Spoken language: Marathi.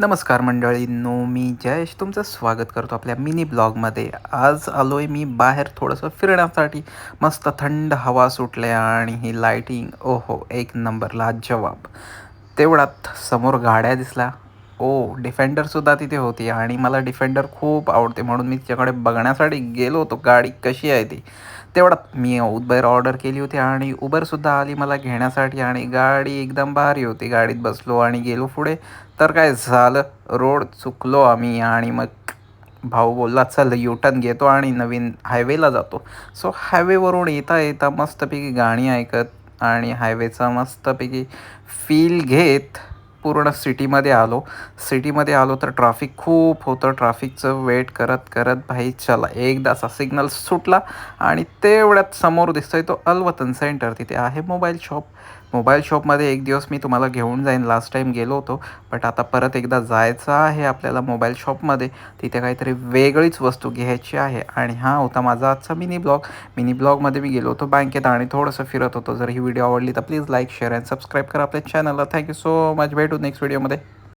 नमस्कार मंडळींनो, मी जयेश तुमचं स्वागत करतो आपल्या मिनी ब्लॉगमध्ये. आज आलो आहे मी बाहेर थोडंसं फिरण्यासाठी. मस्त थंड हवा सुटले आणि ही लाईटिंग ओहो एक नंबर लाजवाब. तेवढ्यात समोर गाड्या दिसल्या. डिफेंडरसुद्धा तिथे होती आणि मला डिफेंडर खूप आवडते म्हणून मी तिच्याकडे बघण्यासाठी गेलो होतो गाडी कशी आहे ती. तेवढ्यात मी उबर ऑर्डर केली होती आणि उबरसुद्धा आली मला घेण्यासाठी आणि गाडी एकदम भारी होती. गाडीत बसलो आणि गेलो पुढे. तर काय झालं, रोड चुकलो आम्ही आणि मग भाऊ बोलला चल टर्न घेतो आणि नवीन हायवेला जातो. सो हायवेवरून येता येता मस्तपैकी गाणी ऐकत आणि हायवेचा मस्तपैकी फील घेत पूर्ण सिटीमध्ये आलो तर ट्रॅफिक खूप होतं. ट्रॅफिकचं वेट करत करत भाई चला एकदाचा सिग्नल सुटला आणि तेवढ्यात समोर दिसतोय तो अलवतन सेंटर. तिथे आहे मोबाईल शॉपमध्ये एक दिवस मी तुम्हाला घेऊन जाईन. लास्ट टाईम गेलो होतो, बट आता परत एकदा जायचं आहे आपल्याला मोबाईल शॉपमध्ये. तिथे काहीतरी वेगळीच वस्तू घ्यायची आहे आणि हा होता माझा आजचा मिनी ब्लॉगमध्ये मी गेलो होतो बँकेत आणि थोडंसं फिरत होतो. जर ही व्हिडिओ आवडली तर please like share and subscribe करा आपल्या चॅनलला. Thank you so much. भेटू नेक्स्ट व्हिडिओमध्ये.